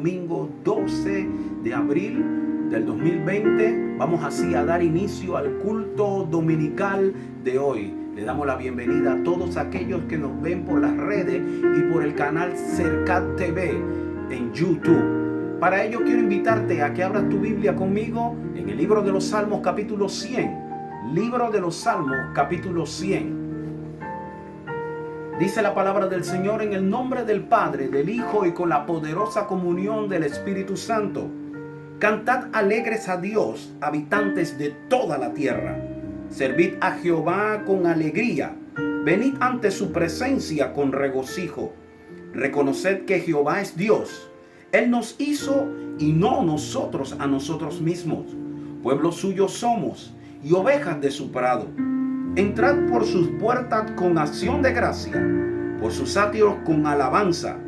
domingo 12 de abril del 2020. Vamos así a dar inicio al culto dominical de hoy. Le damos la bienvenida a todos aquellos que nos ven por las redes y por el canal Cercat TV en YouTube. Para ello quiero invitarte a que abras tu Biblia conmigo en el libro de los Salmos capítulo 100. Libro de los Salmos capítulo 100. Dice la palabra del Señor: en el nombre del Padre, del Hijo y con la poderosa comunión del Espíritu Santo. Cantad alegres a Dios, habitantes de toda la tierra. Servid a Jehová con alegría. Venid ante su presencia con regocijo. Reconoced que Jehová es Dios. Él nos hizo y no nosotros a nosotros mismos. Pueblo suyo somos y ovejas de su prado. Entrad por sus puertas con acción de gracia, por sus atrios con alabanza.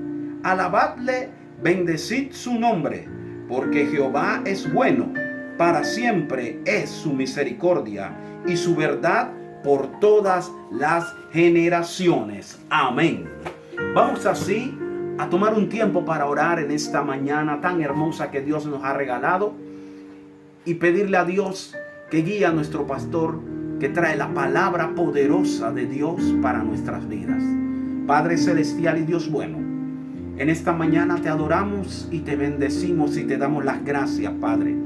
Alabadle, bendecid su nombre, porque Jehová es bueno, para siempre es su misericordia y su verdad por todas las generaciones. Amén. Vamos así a tomar un tiempo para orar en esta mañana tan hermosa que Dios nos ha regalado y pedirle a Dios que guíe a nuestro pastor, que trae la palabra poderosa de Dios para nuestras vidas. Padre celestial y Dios bueno, en esta mañana te adoramos y te bendecimos y te damos las gracias, Padre.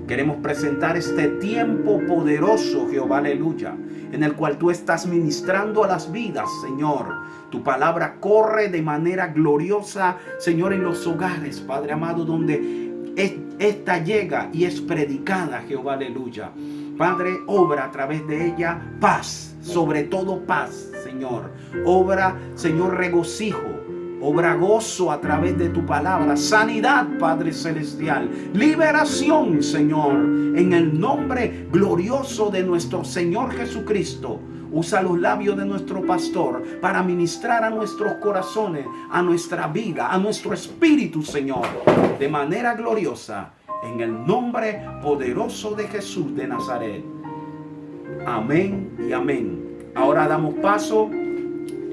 Queremos presentar este tiempo poderoso, Jehová, aleluya, en el cual tú estás ministrando a las vidas, Señor. Tu palabra corre de manera gloriosa, Señor, en los hogares, Padre amado, donde esta llega y es predicada, Jehová, aleluya. Padre, obra a través de ella paz, sobre todo paz, Señor. Obra, Señor, regocijo. Obra gozo a través de tu palabra. Sanidad, Padre celestial. Liberación, Señor. En el nombre glorioso de nuestro Señor Jesucristo. Usa los labios de nuestro pastor para ministrar a nuestros corazones, a nuestra vida, a nuestro espíritu, Señor, de manera gloriosa. En el nombre poderoso de Jesús de Nazaret. Amén y amén. Ahora damos paso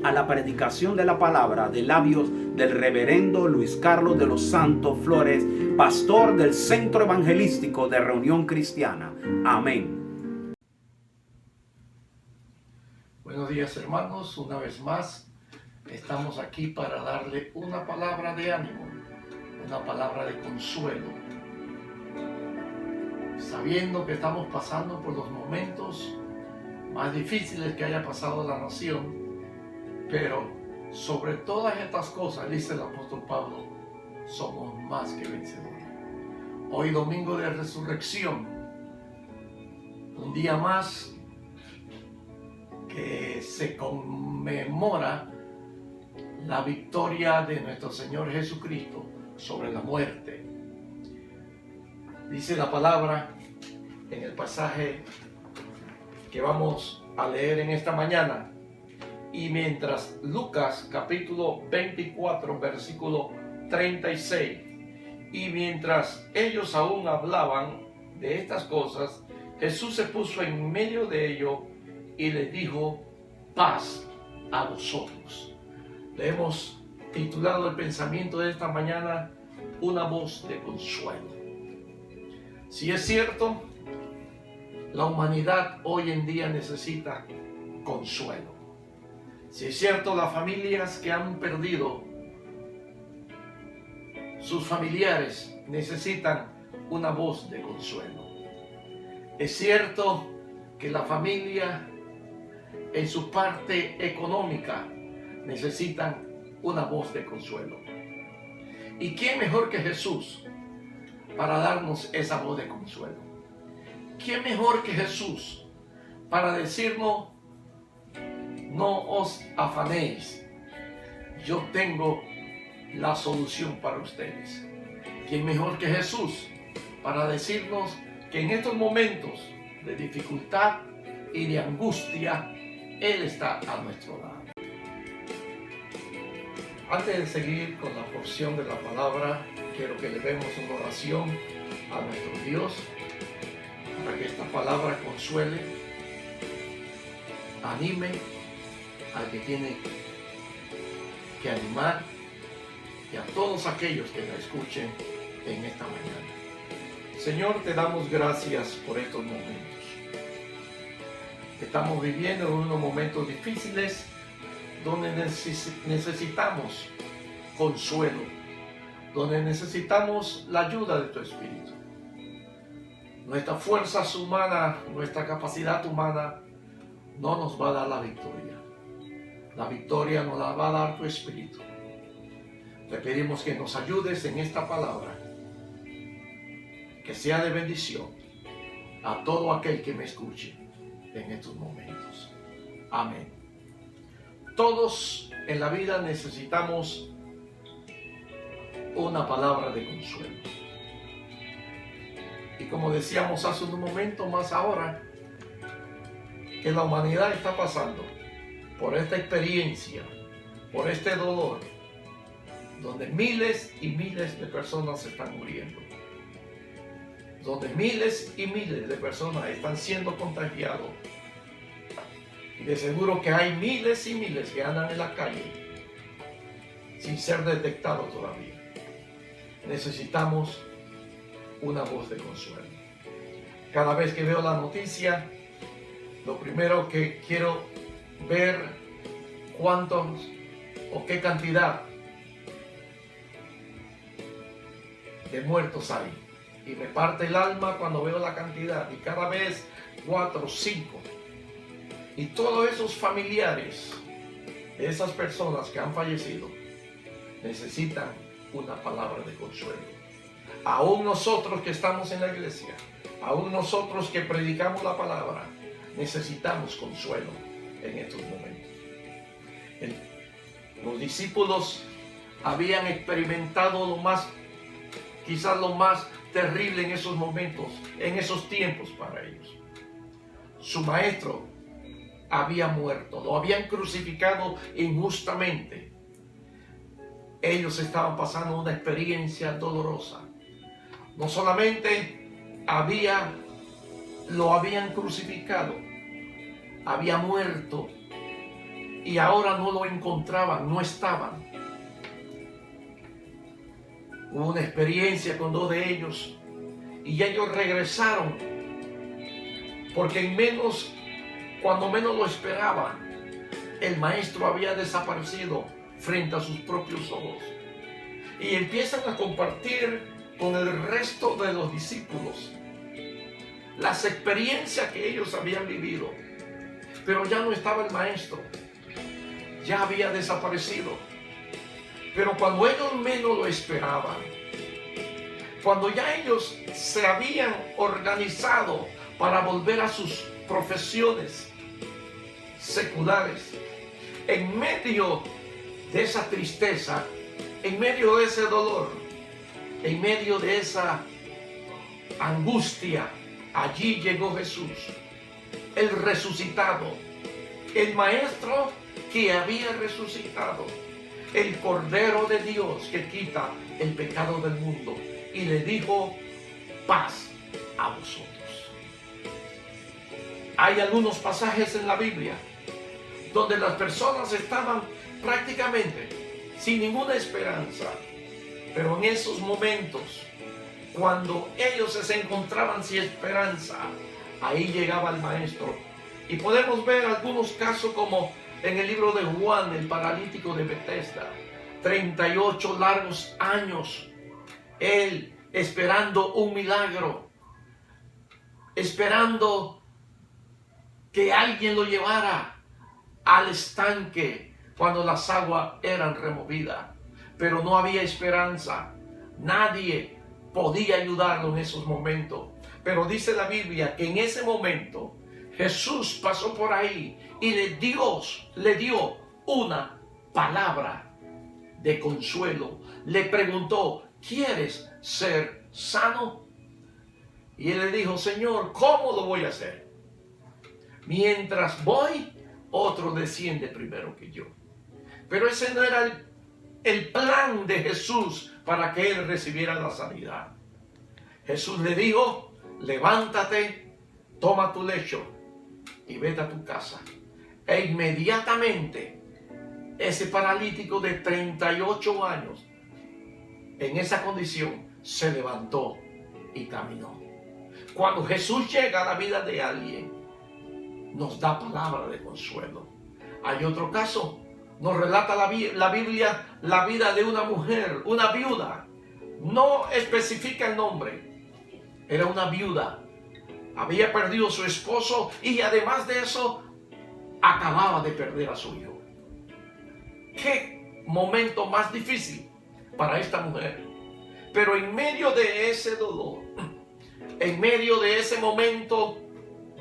a la predicación de la palabra de labios del reverendo Luis Carlos de los Santos Flores, pastor del Centro Evangelístico de Reunión Cristiana. Amén. Buenos días, hermanos. Una vez más estamos aquí para darle una palabra de ánimo, una palabra de consuelo, sabiendo que estamos pasando por los momentos más difíciles que haya pasado la nación, pero sobre todas estas cosas, dice el apóstol Pablo, somos más que vencedores. Hoy, domingo de resurrección, un día más que se conmemora la victoria de nuestro Señor Jesucristo sobre la muerte. Dice la palabra en el pasaje que vamos a leer en esta mañana. Y mientras Lucas capítulo 24 versículo 36, y mientras ellos aún hablaban de estas cosas, Jesús se puso en medio de ellos y les dijo: paz a vosotros. Le hemos titulado el pensamiento de esta mañana: una voz de consuelo. Si es cierto, la humanidad hoy en día necesita consuelo. Si es cierto, las familias que han perdido sus familiares necesitan una voz de consuelo. Es cierto que la familia en su parte económica necesitan una voz de consuelo. ¿Y quién mejor que Jesús para darnos esa voz de consuelo? ¿Quién mejor que Jesús para decirnos: no os afanéis, yo tengo la solución para ustedes? ¿Quién mejor que Jesús para decirnos que en estos momentos de dificultad y de angustia, Él está a nuestro lado? Antes de seguir con la porción de la palabra, quiero que le demos una oración a nuestro Dios para que esta palabra consuele, anime al que tiene que animar y a todos aquellos que me escuchen en esta mañana. Señor, te damos gracias por estos momentos. Estamos viviendo en unos momentos difíciles donde necesitamos consuelo, donde necesitamos la ayuda de tu Espíritu. Nuestras fuerzas humanas, nuestra capacidad humana no nos va a dar la victoria. La victoria nos la va a dar tu Espíritu. Te pedimos que nos ayudes en esta palabra, que sea de bendición a todo aquel que me escuche en estos momentos. Amén. Todos en la vida necesitamos una palabra de consuelo. Y como decíamos hace un momento más ahora, que la humanidad está pasando por esta experiencia, por este dolor, donde miles y miles de personas están muriendo, donde miles y miles de personas están siendo contagiados, y de seguro que hay miles y miles que andan en la calle sin ser detectados todavía. Necesitamos una voz de consuelo. Cada vez que veo la noticia, lo primero que quiero ver cuántos o qué cantidad de muertos hay. Y me parte el alma cuando veo la cantidad, y cada vez 4 o 5. Y todos esos familiares de esas personas que han fallecido necesitan una palabra de consuelo. Aún nosotros que estamos en la iglesia, aún nosotros que predicamos la palabra, necesitamos consuelo en estos momentos. Los discípulos habían experimentado quizás lo más terrible en esos momentos, en esos tiempos para ellos. Su maestro había muerto, lo habían crucificado injustamente. Ellos estaban pasando una experiencia dolorosa. No solamente lo habían crucificado, había muerto y ahora no lo encontraban, no estaban. Hubo una experiencia con 2 de ellos y ellos regresaron porque cuando menos lo esperaban, el maestro había desaparecido frente a sus propios ojos. Y empiezan a compartir con el resto de los discípulos las experiencias que ellos habían vivido. Pero ya no estaba el maestro, ya había desaparecido. Pero cuando ellos menos lo esperaban, cuando ya ellos se habían organizado para volver a sus profesiones seculares, en medio de esa tristeza, en medio de ese dolor, en medio de esa angustia, allí llegó Jesús, el resucitado, el maestro que había resucitado, el Cordero de Dios que quita el pecado del mundo, y le dijo: paz a vosotros. Hay algunos pasajes en la Biblia donde las personas estaban prácticamente sin ninguna esperanza, pero en esos momentos, cuando ellos se encontraban sin esperanza, ahí llegaba el maestro. Y podemos ver algunos casos como en el libro de Juan, el paralítico de Bethesda, 38 largos años, él esperando un milagro, esperando que alguien lo llevara al estanque cuando las aguas eran removidas, pero no había esperanza. Nadie podía ayudarlo en esos momentos. Pero dice la Biblia que en ese momento Jesús pasó por ahí y le dio una palabra de consuelo. Le preguntó: ¿quieres ser sano? Y él le dijo: Señor, ¿cómo lo voy a hacer? Mientras voy, otro desciende primero que yo. Pero ese no era el plan de Jesús para que él recibiera la sanidad. Jesús le dijo: levántate, toma tu lecho y vete a tu casa. E inmediatamente ese paralítico de 38 años en esa condición se levantó y caminó. Cuando Jesús llega a la vida de alguien, nos da palabra de consuelo. Hay otro caso, nos relata la Biblia la vida de una mujer, una viuda. No especifica el nombre. Era una viuda. Había perdido a su esposo y además de eso, acababa de perder a su hijo. Qué momento más difícil para esta mujer. Pero en medio de ese dolor, en medio de ese momento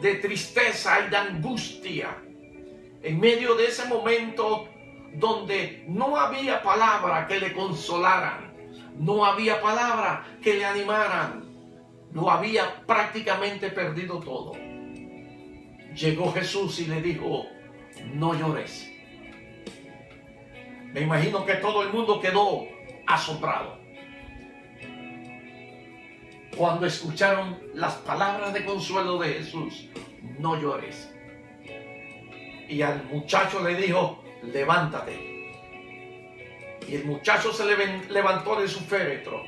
de tristeza y de angustia, en medio de ese momento donde no había palabra que le consolaran, no había palabra que le animaran, lo había prácticamente perdido todo. Llegó Jesús y le dijo: no llores. Me imagino que todo el mundo quedó asombrado cuando escucharon las palabras de consuelo de Jesús: no llores. Y al muchacho le dijo: levántate. Y el muchacho se levantó de su féretro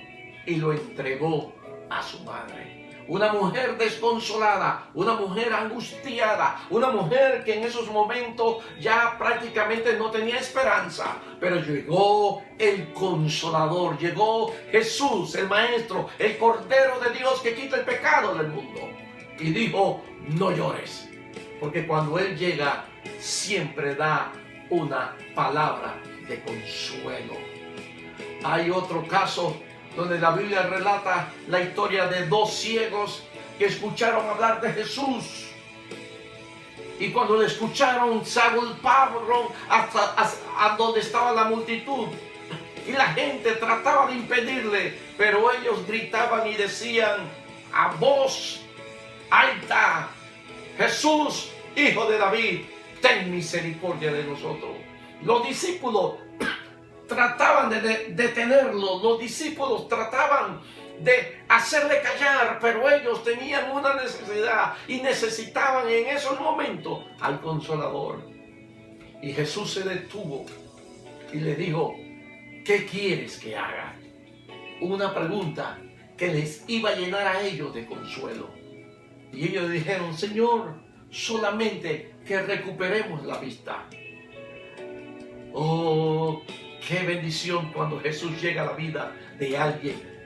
y lo entregó a su madre. Una mujer desconsolada, una mujer angustiada, una mujer que en esos momentos ya prácticamente no tenía esperanza. Pero llegó el Consolador, llegó Jesús, el Maestro, el Cordero de Dios que quita el pecado del mundo. Y dijo: no llores, porque cuando Él llega siempre da una palabra de consuelo. Hay otro caso donde la Biblia relata la historia de dos ciegos que escucharon hablar de Jesús. Y cuando le escucharon, se agolparon hasta donde estaba la multitud. Y la gente trataba de impedirle, pero ellos gritaban y decían a voz alta: Jesús, Hijo de David, ten misericordia de nosotros. Los discípulos trataban de detenerlo, los discípulos trataban de hacerle callar, pero ellos tenían una necesidad y necesitaban en esos momentos al Consolador. Y Jesús se detuvo y le dijo: ¿qué quieres que haga? Una pregunta que les iba a llenar a ellos de consuelo. Y ellos dijeron: Señor, solamente que recuperemos la vista. Oh, qué bendición cuando Jesús llega a la vida de alguien.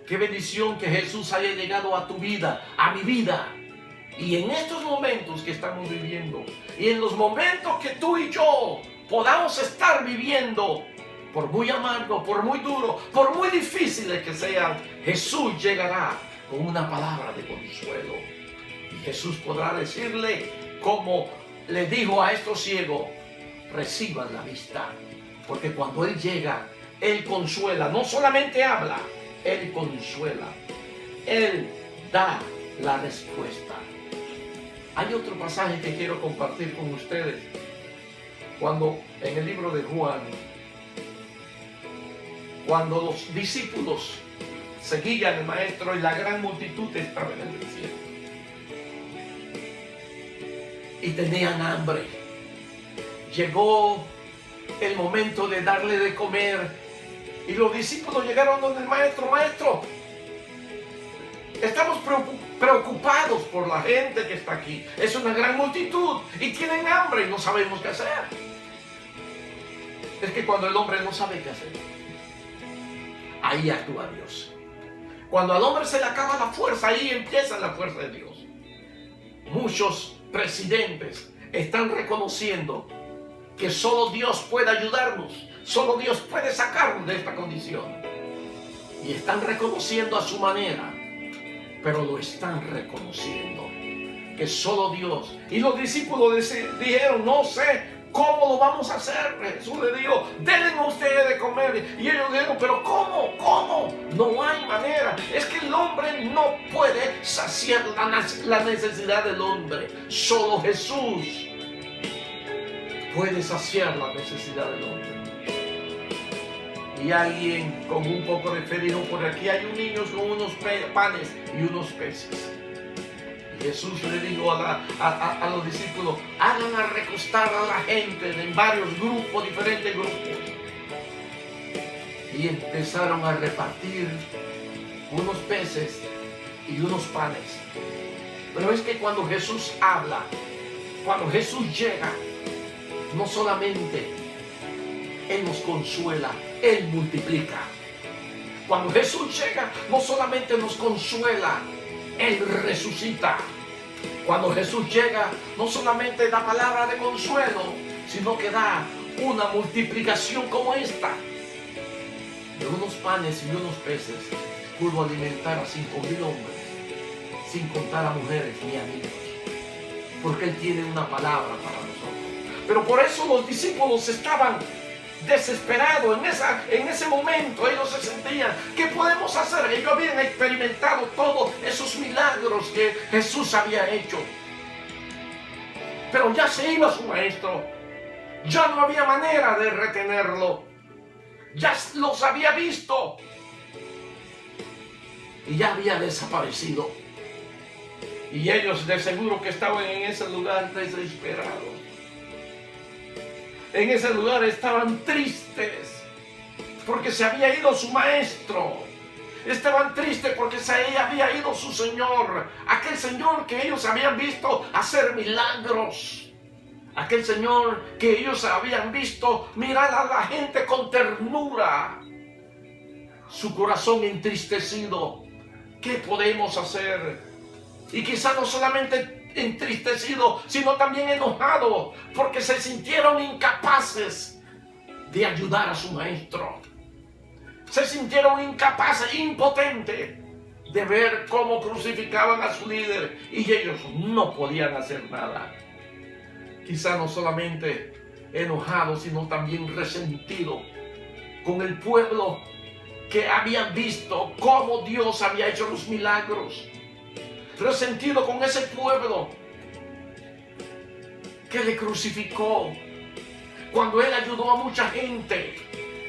Qué bendición que Jesús haya llegado a tu vida, a mi vida. Y en estos momentos que estamos viviendo, y en los momentos que tú y yo podamos estar viviendo, por muy amargo, por muy duro, por muy difíciles que sean, Jesús llegará con una palabra de consuelo. Y Jesús podrá decirle, como le dijo a estos ciegos: reciban la vista. Porque cuando Él llega, Él consuela. No solamente habla, Él consuela. Él da la respuesta. Hay otro pasaje que quiero compartir con ustedes. Cuando en el libro de Juan, cuando los discípulos seguían al Maestro y la gran multitud estaba en el desierto y tenían hambre, llegó el momento de darle de comer y los discípulos llegaron donde el Maestro: Maestro, estamos preocupados por la gente que está aquí. Es una gran multitud y tienen hambre y no sabemos qué hacer. Es que cuando el hombre no sabe qué hacer, ahí actúa Dios. Cuando al hombre se le acaba la fuerza, ahí empieza la fuerza de Dios. Muchos presidentes están reconociendo que solo Dios puede ayudarnos, solo Dios puede sacarnos de esta condición. Y están reconociendo a su manera, pero lo están reconociendo, que solo Dios. Y los discípulos dijeron: no sé cómo lo vamos a hacer. Jesús le dijo: denle ustedes de comer. Y ellos dijeron: pero ¿cómo? No hay manera. Es que el hombre no puede saciar la necesidad del hombre. Solo Jesús puede saciar la necesidad del hombre. Y alguien con un poco de fe dijo: por aquí hay un niño con unos panes y unos peces. Y Jesús le dijo a los discípulos: hagan a recostar a la gente en varios grupos, diferentes grupos. y empezaron a repartir unos peces y unos panes. Pero es que cuando Jesús habla, cuando Jesús llega, no solamente Él nos consuela, Él multiplica. Cuando Jesús llega, no solamente nos consuela, Él resucita. Cuando Jesús llega, no solamente da palabra de consuelo, sino que da una multiplicación como esta. De unos panes y unos peces pudo alimentar a 5,000 hombres, sin contar a mujeres ni a niños, porque Él tiene una palabra para nosotros. Pero por eso los discípulos estaban desesperados en ese momento. Ellos se sentían, ¿qué podemos hacer? Ellos habían experimentado todos esos milagros que Jesús había hecho, pero ya se iba su maestro, ya no había manera de retenerlo, ya los había visto y ya había desaparecido. Y ellos de seguro que estaban en ese lugar desesperados. En ese lugar estaban tristes porque se había ido su maestro. Estaban tristes porque se había ido su Señor. Aquel Señor que ellos habían visto hacer milagros. Aquel Señor que ellos habían visto mirar a la gente con ternura. Su corazón entristecido. ¿Qué podemos hacer? Y quizás no solamente entristecido, sino también enojado, porque se sintieron incapaces de ayudar a su maestro. Se sintieron incapaces, impotentes de ver cómo crucificaban a su líder y ellos no podían hacer nada. Quizá no solamente enojado, sino también resentido con el pueblo que habían visto cómo Dios había hecho los milagros. Resentido con ese pueblo que le crucificó, cuando Él ayudó a mucha gente,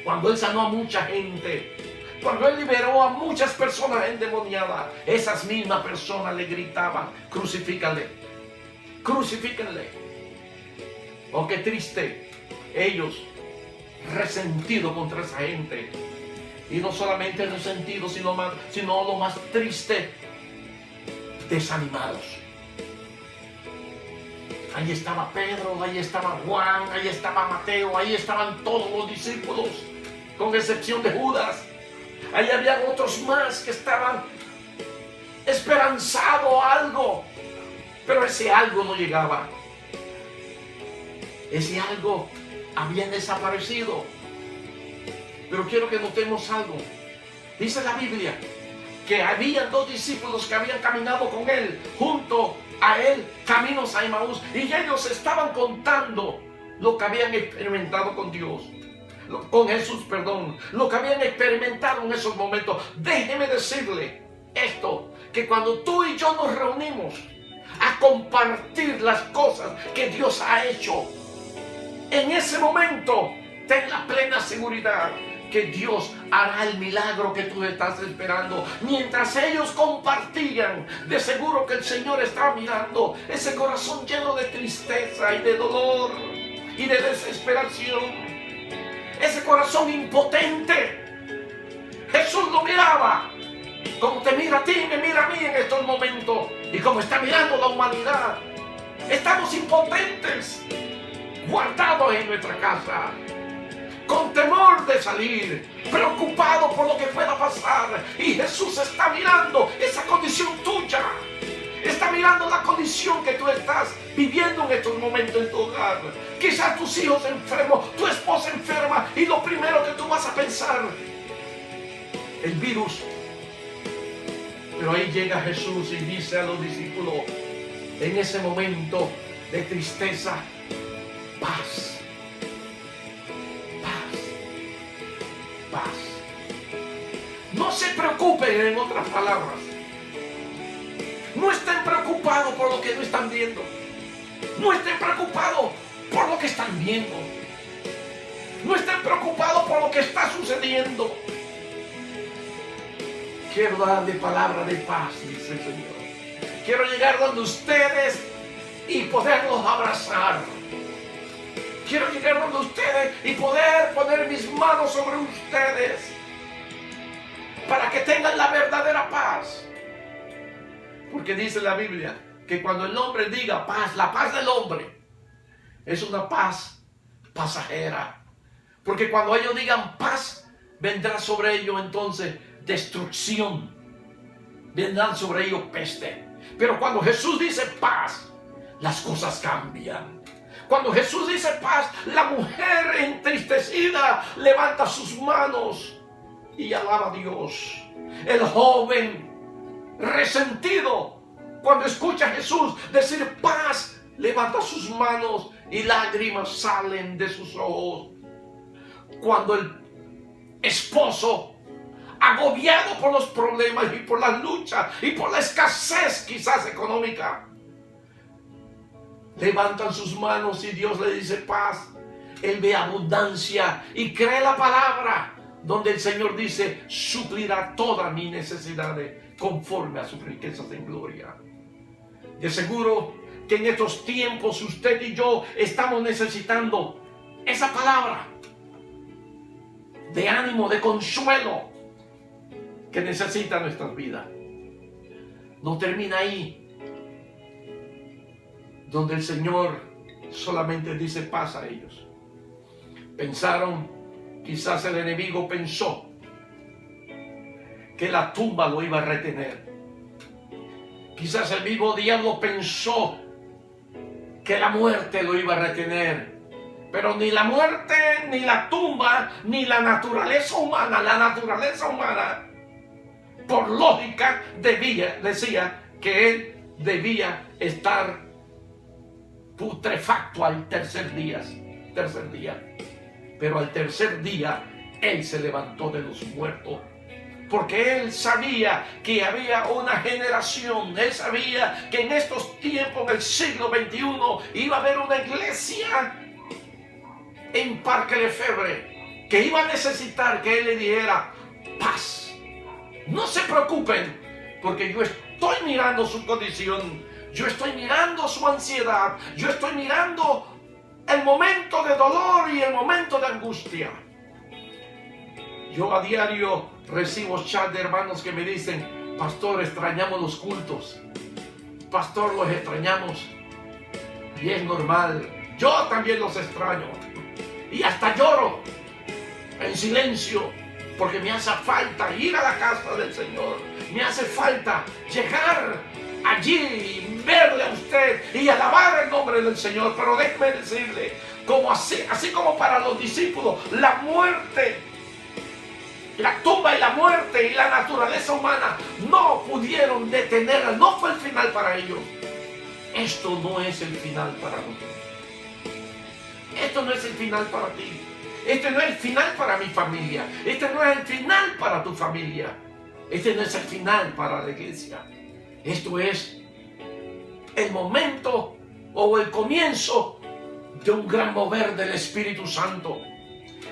cuando Él sanó a mucha gente, cuando Él liberó a muchas personas endemoniadas. Esas mismas personas le gritaban, crucifícale, crucifíquenle. Oh, qué triste, ellos resentidos contra esa gente. Y no solamente resentidos, sino lo más triste, desanimados. Ahí estaba Pedro, ahí estaba Juan, ahí estaba Mateo, ahí estaban todos los discípulos, con excepción de Judas. Ahí habían otros más que estaban esperanzados algo, pero ese algo no llegaba. Ese algo había desaparecido. Pero quiero que notemos algo. Dice la Biblia que había 2 discípulos que habían caminado con Él, junto a Él, caminos a Emaús, y ellos estaban contando lo que habían experimentado con Dios, con Jesús, perdón, lo que habían experimentado en esos momentos. Déjeme decirle esto, que cuando tú y yo nos reunimos a compartir las cosas que Dios ha hecho, en ese momento ten la plena seguridad que Dios hará el milagro que tú estás esperando. Mientras ellos compartían, de seguro que el Señor estaba mirando ese corazón lleno de tristeza y de dolor y de desesperación, ese corazón impotente. Jesús lo miraba como te mira a ti y me mira a mí en estos momentos, y como está mirando la humanidad. Estamos impotentes, guardados en nuestra casa, con temor de salir, preocupado por lo que pueda pasar. Y Jesús está mirando esa condición tuya, está mirando la condición que tú estás viviendo en estos momentos en tu hogar. Quizás tus hijos enfermos, tu esposa enferma, y lo primero que tú vas a pensar, el virus. Pero ahí llega Jesús y dice a los discípulos, en ese momento de tristeza, paz. Paz. No se preocupen, en otras palabras. No estén preocupados por lo que no están viendo. No estén preocupados por lo que están viendo. No estén preocupados por lo que está sucediendo. Quiero darle palabra de paz, dice el Señor. Quiero llegar donde ustedes y poderlos abrazar. Quiero llegar donde ustedes y poder poner mis manos sobre ustedes para que tengan la verdadera paz. Porque dice la Biblia que cuando el hombre diga paz, la paz del hombre es una paz pasajera. Porque cuando ellos digan paz, vendrá sobre ellos entonces destrucción. Vendrán sobre ellos peste. Pero cuando Jesús dice paz, las cosas cambian. Cuando Jesús dice paz, la mujer entristecida levanta sus manos y alaba a Dios. El joven resentido, cuando escucha a Jesús decir paz, levanta sus manos y lágrimas salen de sus ojos. Cuando el esposo, agobiado por los problemas y por la lucha y por la escasez quizás económica, levantan sus manos y Dios le dice paz, él ve abundancia y cree la palabra donde el Señor dice suplirá todas mis necesidades conforme a sus riquezas en gloria. De seguro que en estos tiempos usted y yo estamos necesitando esa palabra de ánimo, de consuelo que necesita nuestras vidas. No termina ahí, donde el Señor solamente dice paz a ellos. Pensaron, quizás el enemigo pensó que la tumba lo iba a retener. Quizás el mismo diablo pensó que la muerte lo iba a retener. Pero ni la muerte, ni la tumba, ni la naturaleza humana, por lógica, decía que él debía estar putrefacto al tercer día. Pero al tercer día, él se levantó de los muertos. Porque él sabía que había una generación, él sabía que en estos tiempos, en el siglo XXI, iba a haber una iglesia en Parque Lefebvre que iba a necesitar que él le dijera paz. No se preocupen, porque yo estoy mirando su condición, yo estoy mirando su ansiedad, yo estoy mirando el momento de dolor y el momento de angustia. Yo a diario recibo chat de hermanos que me dicen, pastor, extrañamos los cultos, pastor, los extrañamos. Y es normal, yo también los extraño. Y hasta lloro en silencio, porque me hace falta ir a la casa del Señor. Me hace falta llegar allí, verle a usted y alabar el nombre del Señor. Pero déjeme decirle, como así como para los discípulos, la muerte, la tumba y la muerte y la naturaleza humana no pudieron detenerla. No fue el final para ellos. Esto no es el final para nosotros. Esto no es el final para ti. Este no es el final para mi familia. Este no es el final para tu familia. Este no es el final para la iglesia. Esto es el momento o el comienzo de un gran mover del Espíritu Santo.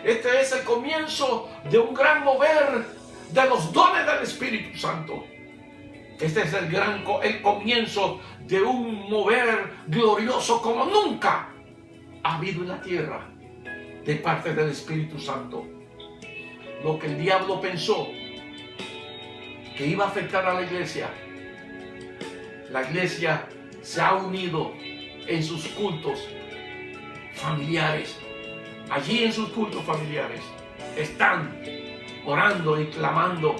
Este es el comienzo de un gran mover de los dones del Espíritu Santo. Este es el comienzo de un mover glorioso como nunca ha habido en la tierra de parte del Espíritu Santo. Lo que el diablo pensó que iba a afectar a la iglesia se ha unido en sus cultos familiares. Allí en sus cultos familiares están orando y clamando.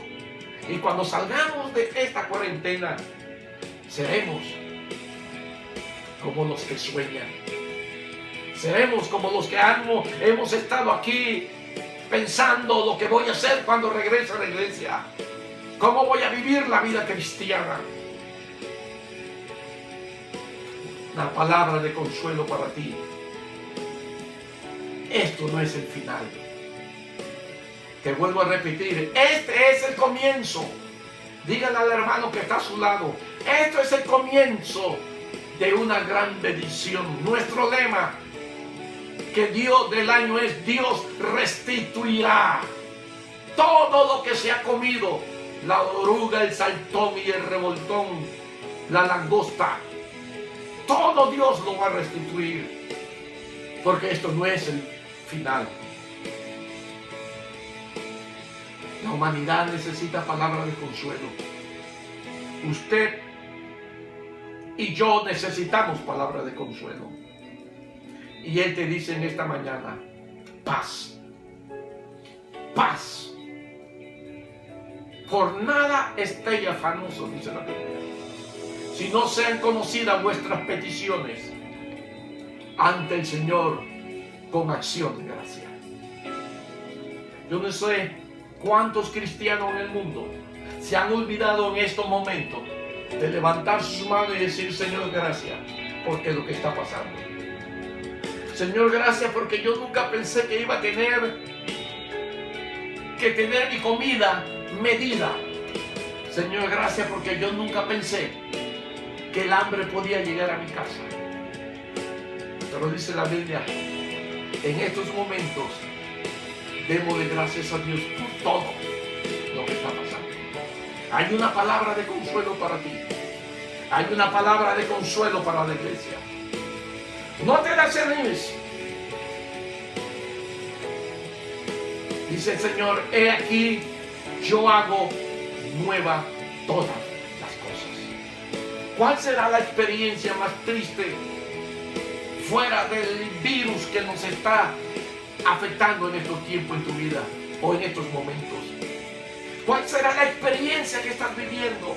Y cuando salgamos de esta cuarentena, seremos como los que sueñan. Seremos como los que hemos estado aquí pensando lo que voy a hacer cuando regrese a la iglesia. ¿Cómo voy a vivir la vida cristiana? La palabra de consuelo para ti. Esto no es el final. Te vuelvo a repetir, este es el comienzo. Dígale al hermano que está a su lado, esto es el comienzo de una gran bendición. Nuestro lema que Dios del año es: Dios restituirá todo lo que se ha comido, la oruga, el saltón y el revoltón, la langosta. Todo Dios lo va a restituir. Porque esto no es el final. La humanidad necesita palabras de consuelo. Usted y yo necesitamos palabras de consuelo. Y Él te dice en esta mañana, paz. Paz. Por nada estéis afanosos, dice la Biblia, si no sean conocidas vuestras peticiones ante el Señor con acción de gracia. Yo no sé cuántos cristianos en el mundo se han olvidado en estos momentos de levantar sus manos y decir, Señor, gracias, porque es lo que está pasando. Señor, gracias porque yo nunca pensé que iba a tener mi comida medida. Señor, gracias porque yo nunca pensé que el hambre podía llegar a mi casa. Pero dice la Biblia, en estos momentos démosle gracias a Dios por todo lo que está pasando. Hay una palabra de consuelo para ti. Hay una palabra de consuelo para la iglesia. No te desanimes. Dice el Señor, he aquí, yo hago nueva todas las cosas. ¿Cuál será la experiencia más triste fuera del virus que nos está afectando en estos tiempos en tu vida o en estos momentos? ¿Cuál será la experiencia que estás viviendo?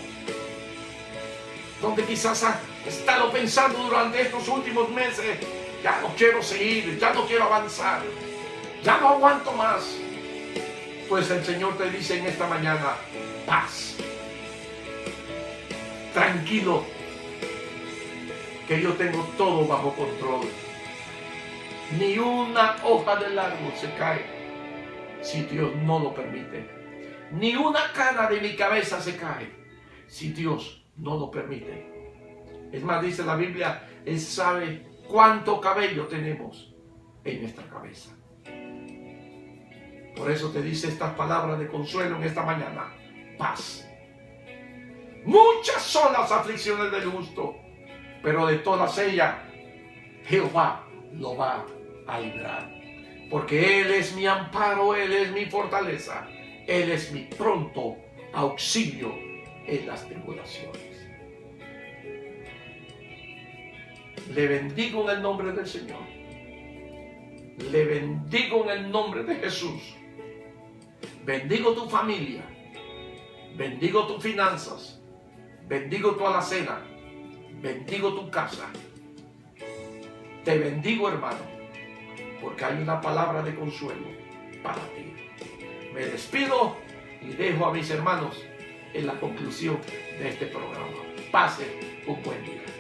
Donde quizás has estado pensando durante estos últimos meses, ya no quiero seguir, ya no quiero avanzar, ya no aguanto más. Pues el Señor te dice en esta mañana, paz. Tranquilo, que yo tengo todo bajo control. Ni una hoja del árbol se cae si Dios no lo permite. Ni una cana de mi cabeza se cae si Dios no lo permite. Es más, dice la Biblia, Él sabe cuánto cabello tenemos en nuestra cabeza. Por eso te dice estas palabras de consuelo en esta mañana. Paz. Muchas son las aflicciones del justo, pero de todas ellas Jehová lo va a librar. Porque Él es mi amparo, Él es mi fortaleza, Él es mi pronto auxilio en las tribulaciones. Le bendigo en el nombre del Señor. Le bendigo en el nombre de Jesús. Bendigo tu familia. Bendigo tus finanzas. Bendigo tu alacena. Bendigo tu casa. Te bendigo, hermano, porque hay una palabra de consuelo para ti. Me despido y dejo a mis hermanos en la conclusión de este programa. Pase un buen día.